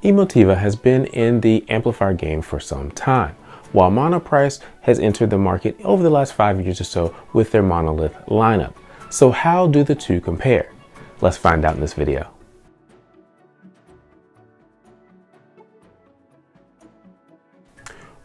Emotiva has been in the amplifier game for some time, while Monoprice has entered the market over the last 5 years or so with their Monolith lineup. So how do the two compare? Let's find out in this video.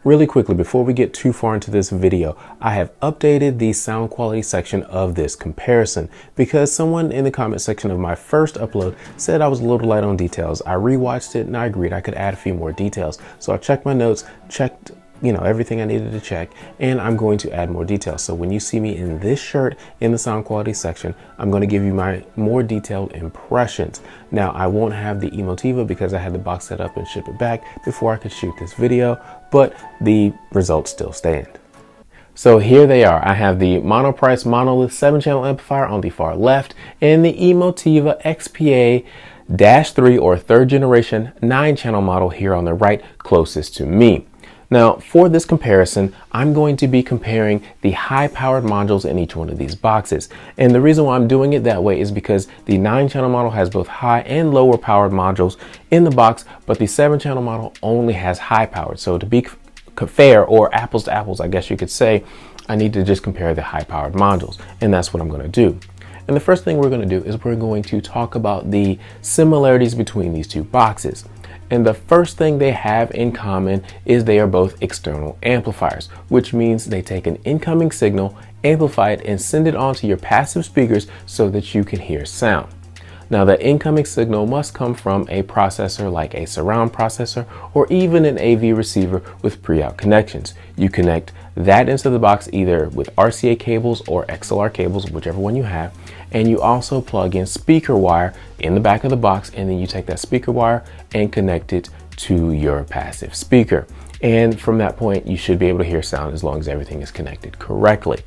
Really quickly, before we get too far into this video, I have updated the sound quality section of this comparison because someone in the comment section of my first upload said I was a little light on details. I rewatched it and I agreed I could add a few more details. So I checked my notes, checked everything I needed to check, and I'm going to add more details. So when you see me in this shirt in the sound quality section, I'm going to give you my more detailed impressions. Now, I won't have the Emotiva because I had to box it up and ship it back before I could shoot this video, but the results still stand. So here they are. I have the Monoprice Monolith 7-channel amplifier on the far left and the Emotiva XPA -3 or 3rd generation 9-channel model here on the right, closest to me. Now, for this comparison, I'm going to be comparing the high-powered modules in each one of these boxes. And the reason why I'm doing it that way is because the 9-channel model has both high and lower powered modules in the box, but the 7-channel model only has high-powered. So to be fair, or apples to apples, I guess you could say, I need to just compare the high-powered modules, and that's what I'm going to do. And the first thing we're going to do is we're going to talk about the similarities between these two boxes. And the first thing they have in common is they are both external amplifiers, which means they take an incoming signal, amplify it, and send it onto your passive speakers so that you can hear sound. Now, the incoming signal must come from a processor like a surround processor or even an AV receiver with pre-out connections. You connect that into the box either with RCA cables or XLR cables, whichever one you have, and you also plug in speaker wire in the back of the box, and then you take that speaker wire and connect it to your passive speaker. And from that point, you should be able to hear sound as long as everything is connected correctly.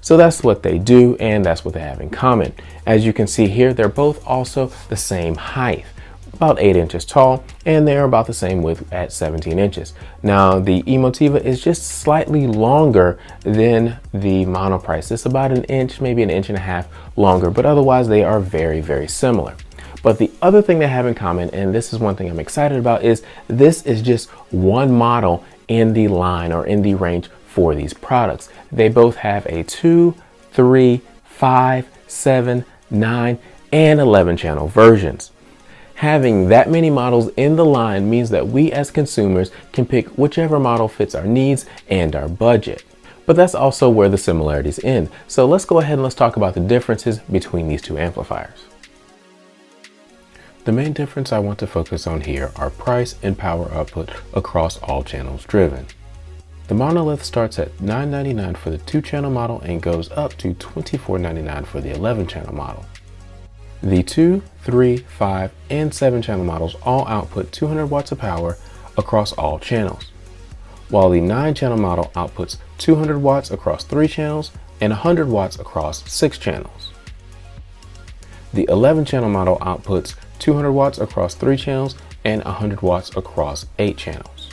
So that's what they do, and that's what they have in common. As you can see here, they're both also the same height, about 8 inches tall, and they're about the same width at 17 inches. Now, the Emotiva is just slightly longer than the Monoprice. It's about an inch, maybe an inch and a half longer, but otherwise they are very, very similar. But the other thing they have in common, and this is one thing I'm excited about, is this is just one model in the line or in the range for these products. They both have a 2, 3, 5, 7, 9, and 11 channel versions. Having that many models in the line means that we as consumers can pick whichever model fits our needs and our budget. But that's also where the similarities end. So let's go ahead and let's talk about the differences between these two amplifiers. The main difference I want to focus on here are price and power output across all channels driven. The Monolith starts at $9.99 for the 2-channel model and goes up to $24.99 for the 11-channel model. The 2, 3, 5, and 7-channel models all output 200 watts of power across all channels, while the 9-channel model outputs 200 watts across 3 channels and 100 watts across 6 channels. The 11-channel model outputs 200 watts across 3 channels and 100 watts across 8 channels.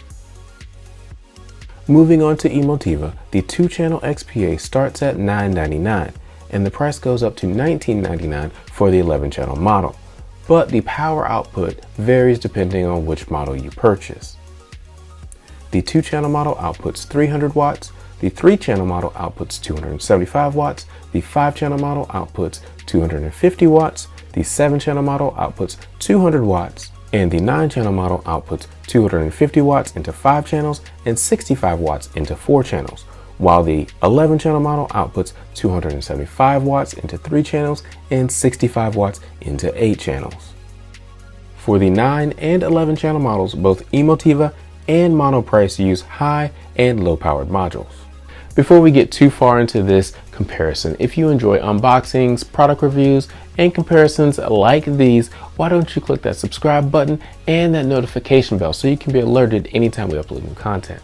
Moving on to Emotiva, the 2-channel XPA starts at $9.99 and the price goes up to $19.99 for the 11-channel model, but the power output varies depending on which model you purchase. The 2-channel model outputs 300 watts, the 3-channel model outputs 275 watts, the 5-channel model outputs 250 watts, the 7-channel model outputs 200 watts, and the 9-channel model outputs 250 watts into 5 channels and 65 watts into 4 channels, while the 11-channel model outputs 275 watts into 3 channels and 65 watts into 8 channels. For the 9 and 11-channel models, both Emotiva and Monoprice use high and low powered modules. Before we get too far into this comparison, if you enjoy unboxings, product reviews, and comparisons like these, why don't you click that subscribe button and that notification bell so you can be alerted anytime we upload new content.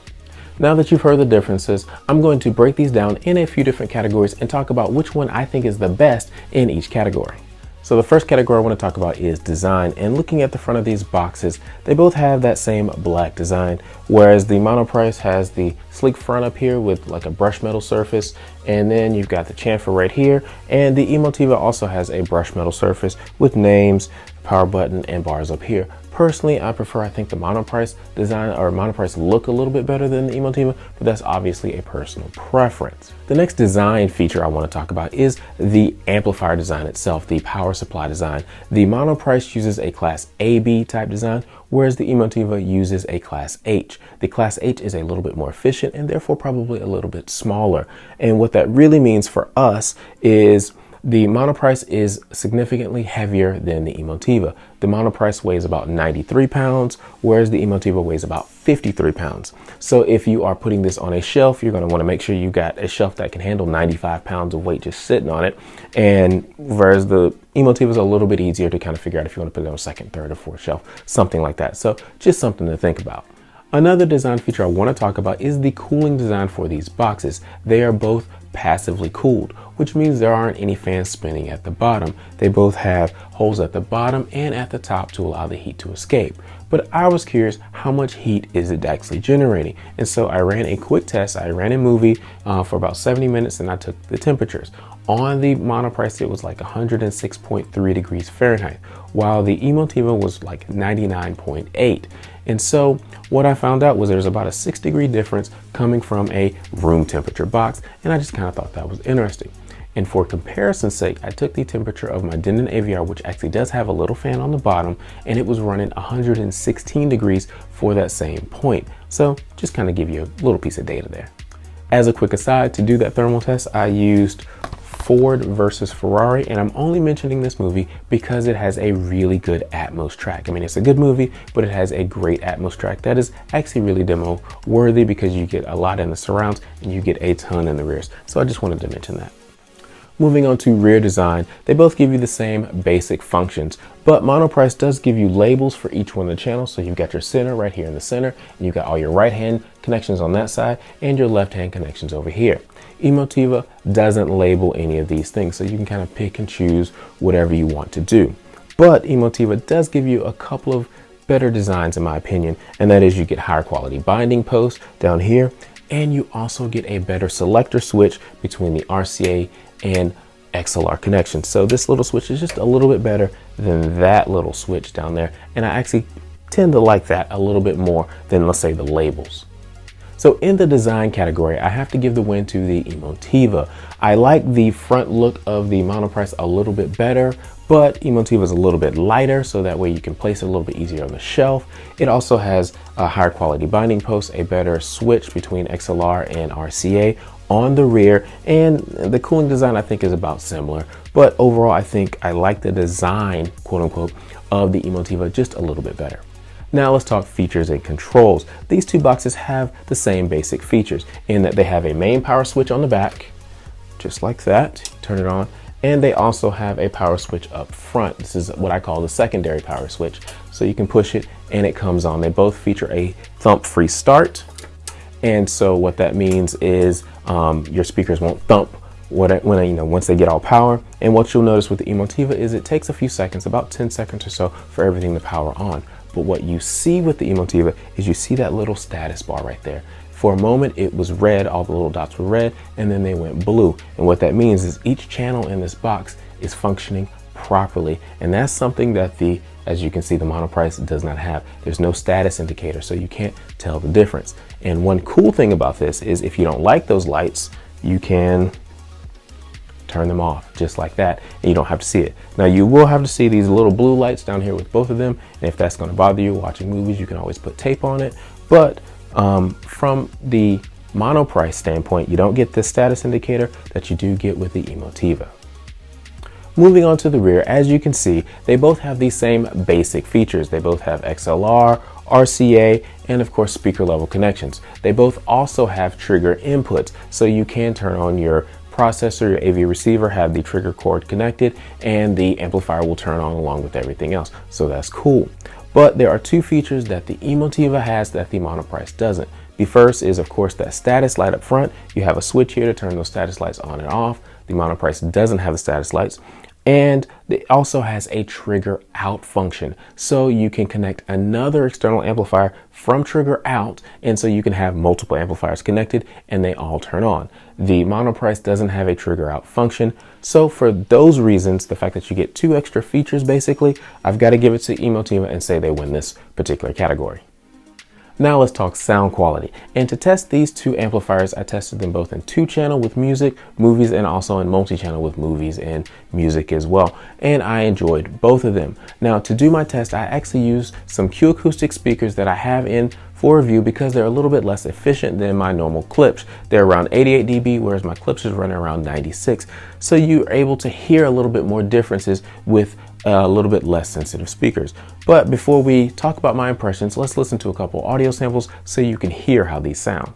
Now that you've heard the differences, I'm going to break these down in a few different categories and talk about which one I think is the best in each category. So the first category I want to talk about is design, and looking at the front of these boxes, they both have that same black design, whereas the Monoprice has the sleek front up here with like a brushed metal surface, and then you've got the chamfer right here, and the Emotiva also has a brushed metal surface with names, power button, and bars up here, Personally, I think the Monoprice design or Monoprice look a little bit better than the Emotiva, but that's obviously a personal preference. The next design feature I want to talk about is the amplifier design itself, the power supply design. The Monoprice uses a class AB type design, whereas the Emotiva uses a class H. The class H is a little bit more efficient and therefore probably a little bit smaller. And what that really means for us is the Monoprice is significantly heavier than the Emotiva. The Monoprice weighs about 93 pounds, whereas the Emotiva weighs about 53 pounds. So if you are putting this on a shelf, you're going to want to make sure you got a shelf that can handle 95 pounds of weight just sitting on it. And whereas the Emotiva is a little bit easier to kind of figure out if you want to put it on a second, third, or fourth shelf, something like that. So just something to think about. Another design feature I want to talk about is the cooling design for these boxes. They are both passively cooled, which means there aren't any fans spinning at the bottom. They both have holes at the bottom and at the top to allow the heat to escape. But I was curious, how much heat is it actually generating? And so I ran a quick test. I ran a movie for about 70 minutes and I took the temperatures. On the Monoprice, it was like 106.3 degrees Fahrenheit, while the Emotiva was like 99.8. And so what I found out was there's about a 6-degree difference coming from a room temperature box, and I just kind of thought that was interesting. And for comparison's sake, I took the temperature of my Denon AVR, which actually does have a little fan on the bottom, and it was running 116 degrees for that same point. So just kind of give you a little piece of data there. As a quick aside, to do that thermal test, I used Ford versus Ferrari, and I'm only mentioning this movie because it has a really good Atmos track. I mean, it's a good movie, but it has a great Atmos track that is actually really demo worthy because you get a lot in the surrounds and you get a ton in the rears. So I just wanted to mention that. Moving on to rear design, they both give you the same basic functions, but Monoprice does give you labels for each one of the channels. So you've got your center right here in the center, and you've got all your right hand connections on that side and your left hand connections over here. Emotiva doesn't label any of these things, so you can kind of pick and choose whatever you want to do. But Emotiva does give you a couple of better designs in my opinion, and that is you get higher quality binding posts down here, and you also get a better selector switch between the RCA and XLR connection. So this little switch is just a little bit better than that little switch down there, and I actually tend to like that a little bit more than, let's say, the labels. So in the design category, I have to give the win to the Emotiva. I like the front look of the Monoprice a little bit better, but Emotiva is a little bit lighter, so that way you can place it a little bit easier on the shelf. It also has a higher quality binding post, a better switch between XLR and RCA on the rear, and the cooling design I think is about similar. But overall, I think I like the design, quote unquote, of the Emotiva just a little bit better. Now let's talk features and controls. These two boxes have the same basic features in that they have a main power switch on the back, just like that, turn it on, and they also have a power switch up front. This is what I call the secondary power switch. So you can push it and it comes on. They both feature a thump-free start. And so what that means is your speakers won't thump once they get all power. And what you'll notice with the Emotiva is it takes a few seconds, about 10 seconds or so, for everything to power on. But what you see with the Emotiva is you see that little status bar right there. For a moment, it was red, all the little dots were red, and then they went blue. And what that means is each channel in this box is functioning properly. And that's something that as you can see, the Monoprice does not have. There's no status indicator, so you can't tell the difference. And one cool thing about this is if you don't like those lights, you can turn them off just like that, and you don't have to see it. Now you will have to see these little blue lights down here with both of them, and if that's going to bother you watching movies, you can always put tape on it. But from the Monoprice standpoint, you don't get the status indicator that you do get with the Emotiva. Moving on to the rear, as you can see, they both have the same basic features. They both have XLR, RCA, and of course speaker level connections. They both also have trigger inputs, so you can turn on your processor, your AV receiver, have the trigger cord connected, and the amplifier will turn on along with everything else. So that's cool. But there are two features that the Emotiva has that the Monoprice doesn't. The first is, of course, that status light up front. You have a switch here to turn those status lights on and off. The Monoprice doesn't have the status lights. And it also has a trigger out function. So you can connect another external amplifier from trigger out. And so you can have multiple amplifiers connected and they all turn on. The Monoprice doesn't have a trigger out function. So for those reasons, the fact that you get 2 extra features, basically, I've got to give it to Emotiva and say they win this particular category. Now let's talk sound quality. And to test these 2 amplifiers, I tested them both in 2-channel with music, movies, and also in multi-channel with movies and music as well. And I enjoyed both of them. Now to do my test, I actually used some Q acoustic speakers that I have in for review because they're a little bit less efficient than my normal clips. They're around 88 dB, whereas my clips is running around 96. So you're able to hear a little bit more differences with a little bit less sensitive speakers. But before we talk about my impressions, let's listen to a couple audio samples so you can hear how these sound.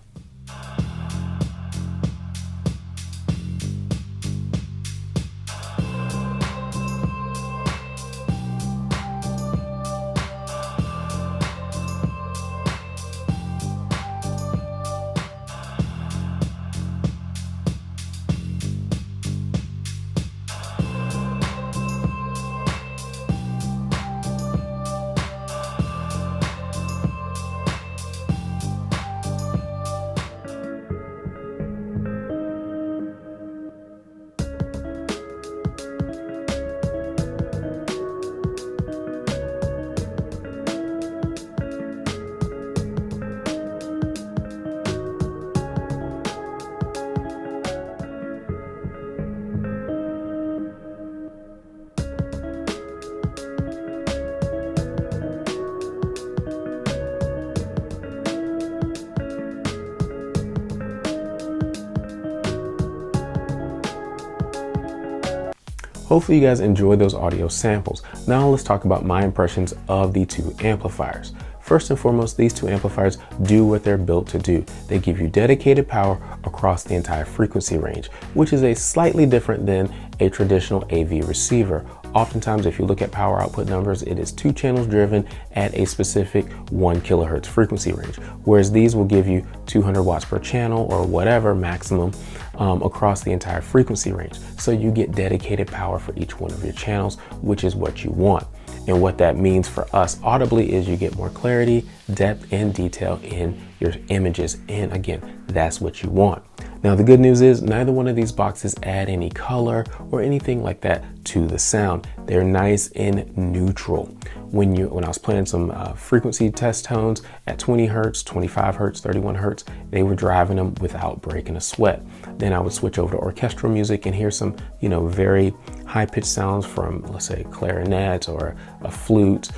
Hopefully you guys enjoyed those audio samples. Now let's talk about my impressions of the 2 amplifiers. First and foremost, these 2 amplifiers do what they're built to do. They give you dedicated power across the entire frequency range, which is a slightly different than a traditional AV receiver. Oftentimes, if you look at power output numbers, it is 2 channels driven at a specific 1 kilohertz frequency range, whereas these will give you 200 watts per channel or whatever maximum across the entire frequency range. So you get dedicated power for each one of your channels, which is what you want. And what that means for us audibly is you get more clarity, depth, and detail in your images. And again, that's what you want. Now, the good news is neither one of these boxes add any color or anything like that to the sound. They're nice and neutral. When I was playing some frequency test tones at 20 hertz, 25 hertz, 31 hertz, they were driving them without breaking a sweat. Then I would switch over to orchestral music and hear some, very high-pitched sounds from, let's say, clarinet or a flute,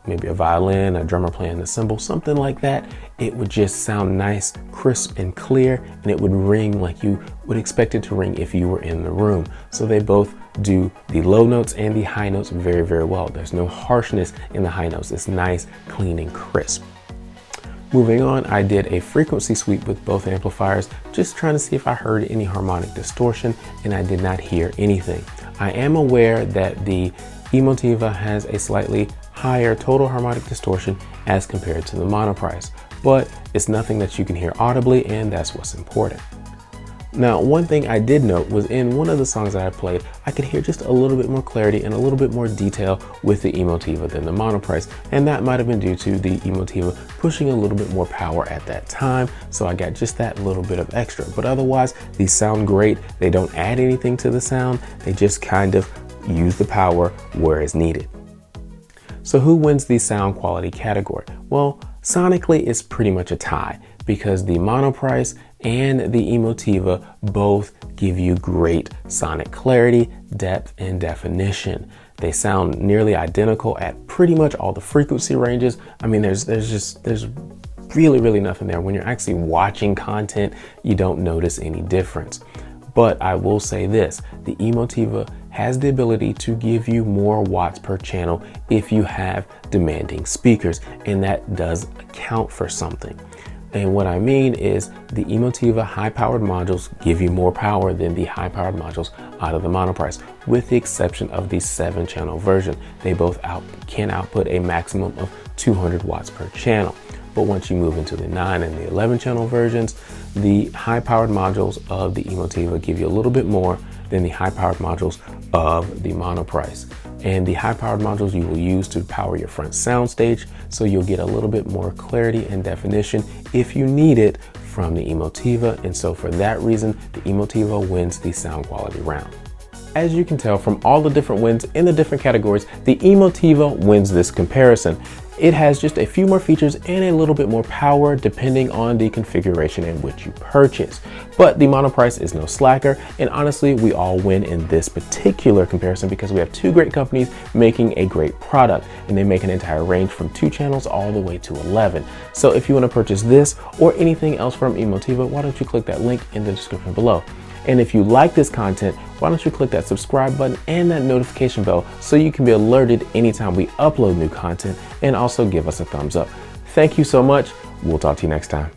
maybe a violin, a drummer playing the cymbal, something like that. It would just sound nice, crisp, and clear, and it would ring like you would expect it to ring if you were in the room. So they both do the low notes and the high notes very, very well. There's no harshness in the high notes. It's nice, clean, and crisp. Moving on, I did a frequency sweep with both amplifiers, just trying to see if I heard any harmonic distortion, and I did not hear anything. I am aware that the Emotiva has a slightly higher total harmonic distortion as compared to the Monoprice, but it's nothing that you can hear audibly, and that's what's important. Now, one thing I did note was in one of the songs that I played, I could hear just a little bit more clarity and a little bit more detail with the Emotiva than the Monoprice, and that might have been due to the Emotiva pushing a little bit more power at that time, so I got just that little bit of extra. But otherwise, these sound great. They don't add anything to the sound. They just kind of use the power where it's needed. So who wins the sound quality category? Well, sonically, it's pretty much a tie because the Monoprice and the Emotiva both give you great sonic clarity, depth, and definition. They sound nearly identical at pretty much all the frequency ranges. I mean, there's really nothing there. When you're actually watching content, you don't notice any difference. But I will say this, the Emotiva has the ability to give you more watts per channel if you have demanding speakers, and that does account for something. And what I mean is the Emotiva high-powered modules give you more power than the high-powered modules out of the Monoprice, with the exception of the 7-channel version. They both can output a maximum of 200 watts per channel. But once you move into the 9 and the 11-channel versions, the high-powered modules of the Emotiva give you a little bit more than the high-powered modules of the Monoprice. And the high-powered modules you will use to power your front soundstage, so you'll get a little bit more clarity and definition if you need it from the Emotiva. And so for that reason, the Emotiva wins the sound quality round. As you can tell from all the different wins in the different categories, the Emotiva wins this comparison. It has just a few more features and a little bit more power depending on the configuration in which you purchase. But the Monoprice is no slacker, and honestly, we all win in this particular comparison because we have two great companies making a great product, and they make an entire range from 2 channels all the way to 11. So if you want to purchase this or anything else from Emotiva, why don't you click that link in the description below. And if you like this content, why don't you click that subscribe button and that notification bell so you can be alerted anytime we upload new content, and also give us a thumbs up. Thank you so much. We'll talk to you next time.